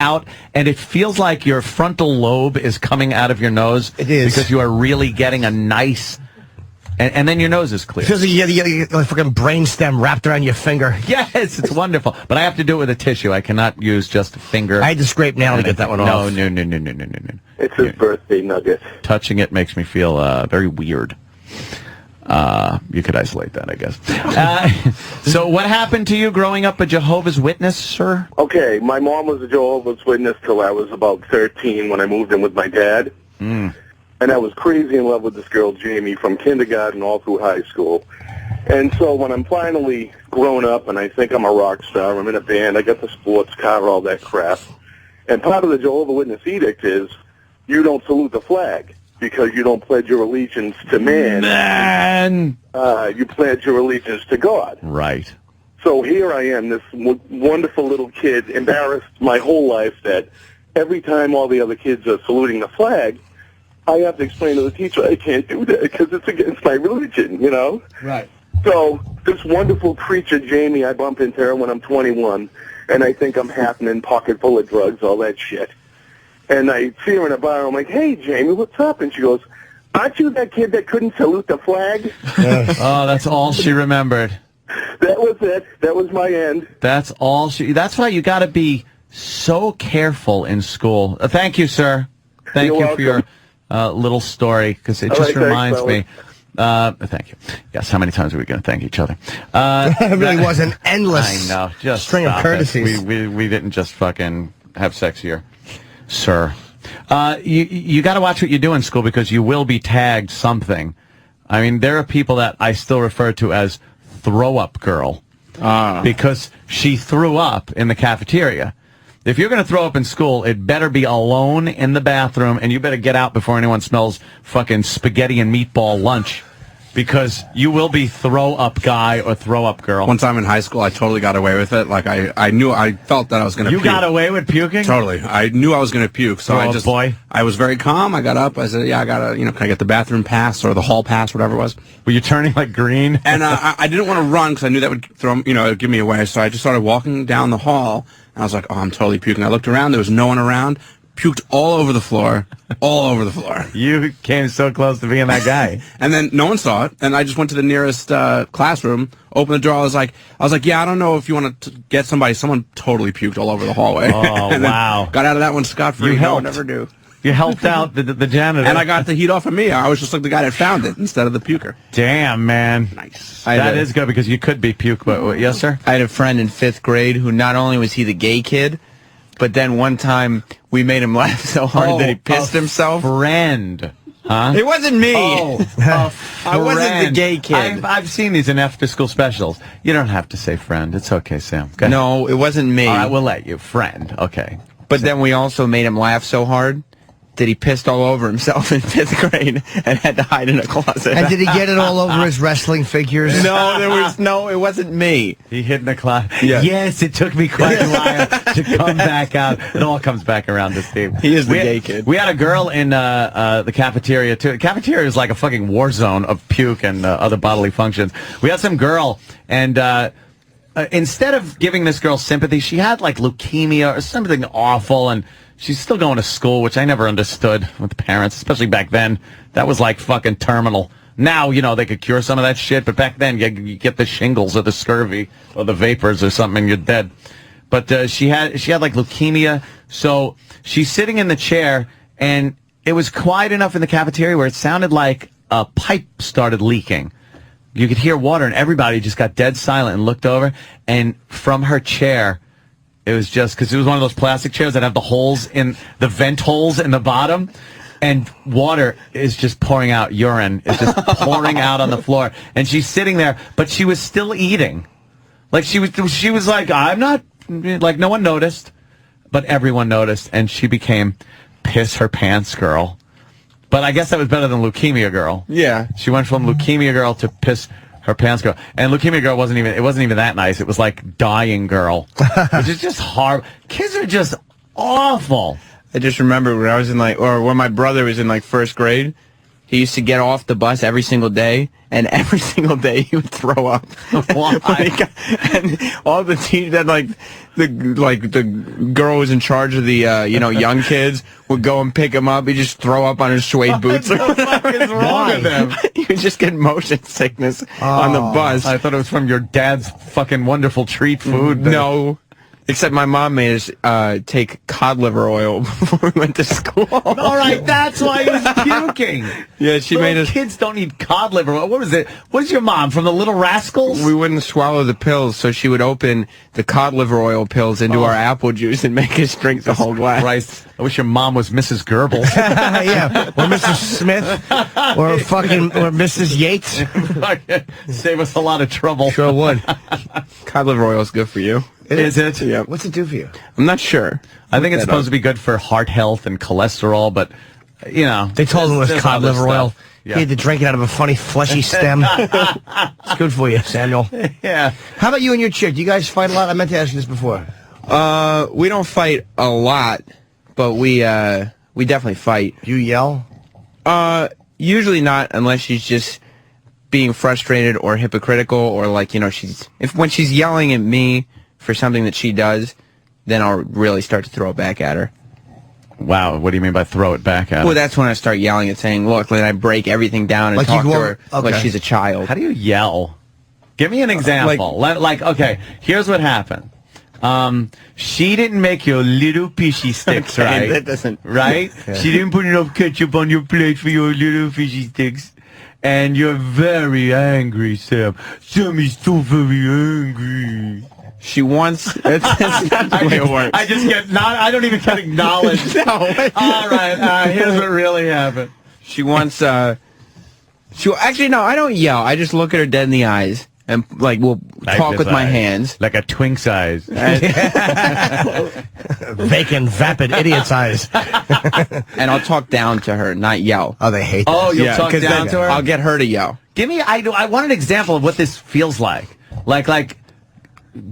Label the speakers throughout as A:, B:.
A: out, and it feels like your frontal lobe is coming out of your nose.
B: It is.
A: Because you are really getting a nice... And then your nose is clear.
B: It feels like you get a fucking brainstem wrapped around your finger.
A: Yes, it's wonderful. But I have to do it with a tissue. I cannot use just a finger.
B: I had to scrape nail to get that one off.
A: No.
C: It's his birthday nugget.
A: Touching it makes me feel very weird. You could isolate that, I guess. So what happened to you growing up a Jehovah's Witness, sir?
C: Okay, my mom was a Jehovah's Witness till I was about 13 when I moved in with my dad. And I was crazy in love with this girl, Jamie, from kindergarten all through high school. And so when I'm finally grown up and I think I'm a rock star, I'm in a band, I got the sports car, all that crap. And part of the Jehovah's Witness edict is you don't salute the flag because you don't pledge your allegiance to man. You pledge your allegiance to God.
A: Right.
C: So here I am, this wonderful little kid, embarrassed my whole life that every time all the other kids are saluting the flag, I have to explain to the teacher I can't do that because it's against my religion, you know?
B: Right.
C: So this wonderful creature, Jamie, I bump into her when I'm 21, and I think I'm happening, pocket full of drugs, all that shit. And I see her in a bar. I'm like, hey, Jamie, what's up? And she goes, aren't you that kid that couldn't salute the flag?
A: Oh, that's all she remembered.
C: That was it. That was my end.
A: That's all she... That's why you got to be so careful in school. Thank you, sir. Thank
C: You're
A: you
C: welcome.
A: for your little story, because it
C: All
A: just
C: right,
A: reminds
C: thanks,
A: me... thank you. Yes, how many times are we going to thank each other?
B: It really was an endless
A: I know. Just
B: string of
A: stop
B: courtesies.
A: it. We didn't just fucking have sex here, sir. You got to watch what you do in school because you will be tagged something. I mean, there are people that I still refer to as throw-up girl because she threw up in the cafeteria. If you're going to throw up in school, it better be alone in the bathroom, and you better get out before anyone smells fucking spaghetti and meatball lunch, because you will be throw-up guy or throw-up girl.
D: One time in high school, I totally got away with it. Like, I felt that I was going to puke.
A: You got away with puking?
D: Totally. I knew I was going to puke, so I was very calm. I got up. I said, yeah, I got to, can I get the bathroom pass or the hall pass, whatever it was?
A: Were you turning like green?
D: And I didn't want to run because I knew that would give me away. So I just started walking down the hall, and I was like, oh, I'm totally puking. I looked around. There was no one around. Puked all over the floor, all over the floor.
A: You came so close to being that guy.
D: And then no one saw it, and I just went to the nearest classroom, opened the door. I was like, yeah, I don't know if you want to get somebody. Someone totally puked all over the hallway.
A: Oh,
D: and
A: wow.
D: Got out of that one scot-free.
A: You helped.
D: No, never do.
A: You helped out the janitor.
D: And I got the heat off of me. I was just like the guy that found it instead of the puker.
A: Damn, man.
D: Nice.
A: That is good because you could be puke, but yes, sir?
E: I had a friend in 5th grade who not only was he the gay kid, but then one time we made him laugh so hard that he pissed himself.
A: Friend. Huh?
E: It wasn't me.
A: I
E: wasn't the gay kid.
A: I've seen these in after-school specials. You don't have to say friend. It's okay, Sam. Go ahead.
E: No, it wasn't me.
A: All right, we'll let you. Friend. Okay.
E: But then we also made him laugh so hard that he pissed all over himself in 5th grade and had to hide in a closet.
B: And did he get it all over his wrestling figures?
E: No, it wasn't me.
A: He hid in the closet.
E: Yeah.
A: Yes, it took me quite a while to come back out. It all comes back around to Steve.
E: He is the gay kid.
A: We had a girl in the cafeteria, too. The cafeteria is like a fucking war zone of puke and other bodily functions. We had some girl, and instead of giving this girl sympathy, she had like leukemia or something awful, and she's still going to school, which I never understood with parents, especially back then. That was like fucking terminal. Now, they could cure some of that shit, but back then you get the shingles or the scurvy or the vapors or something and you're dead. But she had like leukemia, so she's sitting in the chair, and it was quiet enough in the cafeteria where it sounded like a pipe started leaking. You could hear water, and everybody just got dead silent and looked over, and from her chair, it was just, because it was one of those plastic chairs that have the holes in, the vent holes in the bottom, and water is just pouring out, urine is just pouring out on the floor. And she's sitting there, but she was still eating. Like, she was like, I'm not, like, no one noticed, but everyone noticed, and she became piss her pants girl. But I guess that was better than leukemia girl.
E: Yeah.
A: She went from leukemia girl to piss her pants girl. And leukemia girl wasn't even that nice. It was like dying girl. Which is just horrible. Kids are just awful.
E: I just remember when I was in when my brother was in 1st grade, he used to get off the bus every single day, and every single day he would throw up.
A: Why?
E: And all the teachers that the girl who was in charge of the young kids would go and pick him up. He'd just throw up on his suede boots.
A: What the fuck is wrong with him?
E: He would just get motion sickness on the bus.
A: I thought it was from your dad's fucking wonderful treat food.
E: No. Except my mom made us take cod liver oil before we went to school.
A: All right, that's why he was puking.
E: Yeah, she made us.
A: Kids don't eat cod liver. What was it? What is your mom from the Little Rascals?
E: We wouldn't swallow the pills, so she would open the cod liver oil pills into our apple juice and make us drink the whole glass.
A: Christ, I wish your mom was Mrs. Goebbels.
B: Yeah, or Mrs. Smith, or Mrs. Yates.
A: Save us a lot of trouble.
B: Sure would.
E: Cod liver oil is good for you.
A: Is it?
E: Yeah.
B: What's it do for you?
E: I'm not sure.
A: I think it's supposed to be good for heart health and cholesterol, but, you know.
B: They told him it was
A: there's
B: cod
A: other
B: liver oil.
A: stuff. Yeah.
B: He had to drink it out of a funny fleshy stem. It's good for you, Samuel.
A: Yeah.
B: How about you and your chick? Do you guys fight a lot? I meant to ask you this before.
E: We don't fight a lot, but we definitely fight.
B: You yell?
E: Usually not, unless she's just being frustrated or hypocritical, or when she's yelling at me for something that she does, then I'll really start to throw it back at her.
A: Wow, what do you mean by throw it back at her?
E: Well, that's when I start yelling and saying, look, then I break everything down and talk to her like she's a child.
A: How do you yell? Give me an example. Okay, here's what happened. She didn't make your little fishy sticks,
E: Okay,
A: right?
E: that doesn't...
A: Right? Yeah. She didn't put enough ketchup on your plate for your little fishy sticks. And you're very angry, Sam. Sam is so very angry.
E: She wants... That's not the way it works.
A: I just get... I don't even get acknowledged.
E: No.
A: All right, here's what really happened.
E: She wants... Actually, no, I don't yell. I just look at her dead in the eyes. And, we'll talk with my hands.
A: Like a twink's eyes.
B: Vacant, vapid idiot's eyes.
E: And I'll talk down to her, not yell.
B: Oh, they hate that.
A: Oh, you'll talk down to her?
E: I'll get her to yell.
A: Give me... I want an example of what this feels like. Like...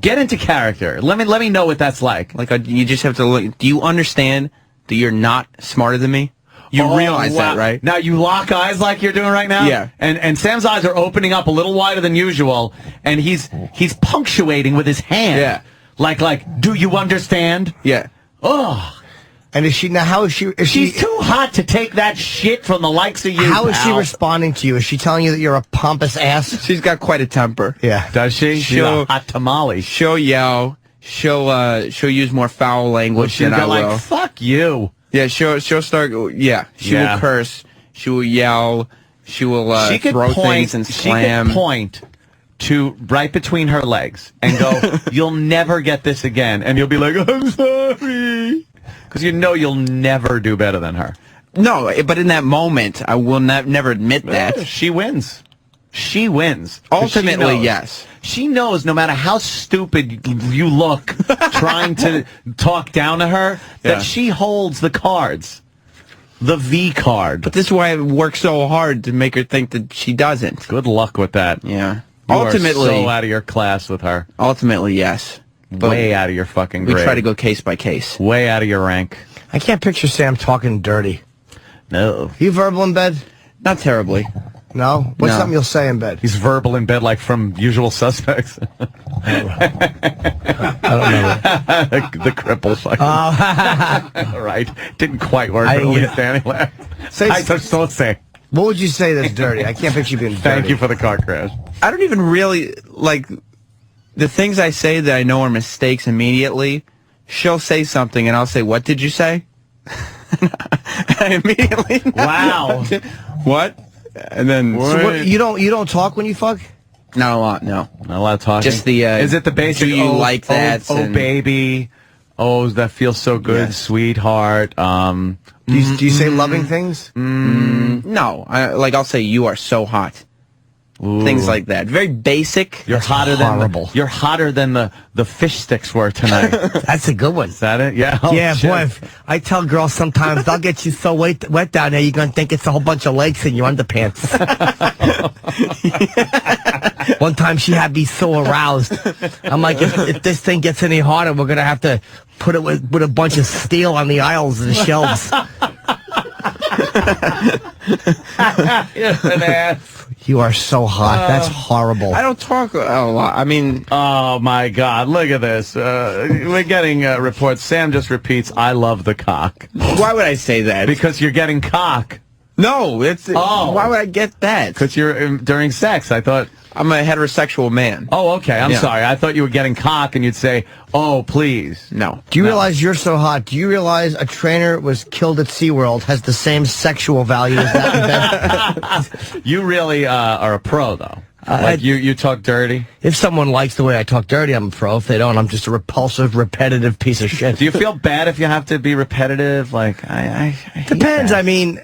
A: Get into character. Let me know what that's like.
E: You just have to look. Do you understand that you're not smarter than me? You realize that, right?
A: Now you lock eyes like you're doing right now?
E: Yeah.
A: And Sam's eyes are opening up a little wider than usual, and he's punctuating with his hand.
E: Yeah.
A: Like, do you understand?
E: Yeah.
A: Oh.
B: And is she now? How is she?
A: She's too hot to take that shit from the likes of you.
B: How is she
A: pal.
B: responding to you? Is she telling you that you're a pompous ass?
E: She's got quite a temper.
B: Yeah.
A: Does she? She's a hot tamale.
E: She'll yell. She'll use more foul language than I will.
A: Like, fuck you.
E: Yeah, she'll start. Yeah, she will curse. She will yell. She will throw things and slam.
A: She could point to right between her legs and go, "You'll never get this again," and you'll be like, "I'm sorry." Because you know you'll never do better than her.
E: No, but in that moment, I will never admit that.
A: She wins. She wins.
E: Ultimately, yes.
A: She knows no matter how stupid you look trying to talk down to her, that she holds the cards. The V card.
E: But this is why I work so hard to make her think that she doesn't.
A: Good luck with that.
E: Yeah.
A: You
E: ultimately,
A: are so out of your class with her.
E: Ultimately, yes. But
A: way out of your fucking grade.
E: We try to go case by case.
A: Way out of your rank.
B: I can't picture Sam talking dirty.
A: No.
B: You verbal in bed?
E: Not terribly.
B: No? What's something you'll say in bed?
A: He's verbal in bed like from Usual Suspects.
B: I don't know.
A: The cripple fucking. All right. Didn't quite work, but at least Danny laughed. Don't say.
B: What would you say that's dirty? I can't picture you being dirty.
A: Thank you for the car crash.
E: I don't even really, the things I say that I know are mistakes immediately, she'll say something and I'll say, what did you say? I immediately know.
A: Wow.
E: What? And then...
B: So you don't talk when you fuck?
E: Not a lot, no.
A: Not a lot of talking?
E: Just the...
A: is it the basic,
E: do you like that?
A: Oh, baby. Oh, that feels so good, sweetheart.
B: Do you say loving things?
E: No. I'll say, you are so hot. Ooh. Things like that. Very basic.
A: You're hotter you're hotter than the fish sticks were tonight.
B: That's a good one.
A: Is that it? Yeah.
B: Yeah, boy. If I tell girls sometimes they'll get you so wet down there, you're gonna think it's a whole bunch of legs in your underpants. One time she had me so aroused. I'm like, if this thing gets any harder, we're gonna have to put it with a bunch of steel on the aisles of the shelves.
A: You're an ass.
B: You are so hot. That's horrible.
E: I don't talk a lot. I mean,
A: Oh, my God. Look at this. We're getting reports. Sam just repeats, I love the cock.
E: why would I say that?
A: Because you're getting cock.
E: No, it's.
A: Oh.
E: Why would I get that?
A: Because you're during sex. I thought...
E: I'm a heterosexual man.
A: Oh, okay. I'm
E: Yeah.
A: sorry. I thought you were getting cock and you'd say, oh, please.
E: No.
B: Do you realize you're so hot? Do you realize a trainer was killed at SeaWorld has the same sexual value as that?
A: You really are a pro, though. Like you talk dirty.
B: If someone likes the way I talk dirty, I'm a pro. If they don't, I'm just a repulsive, repetitive piece of shit.
A: Do you feel bad if you have to be repetitive? Like, I hate
B: Depends.
A: that.
B: I mean,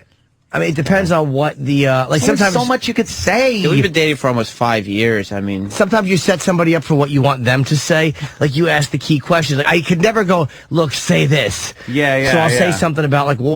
B: it depends on what the like.
A: There's
B: Sometimes
A: so much you could say.
E: We've been dating for almost 5 years. I mean,
B: sometimes you set somebody up for what you want them to say. Like you ask the key questions. Like I could never go, look, say this.
A: Yeah,
B: So I'll say
A: yeah.
B: something about like, well,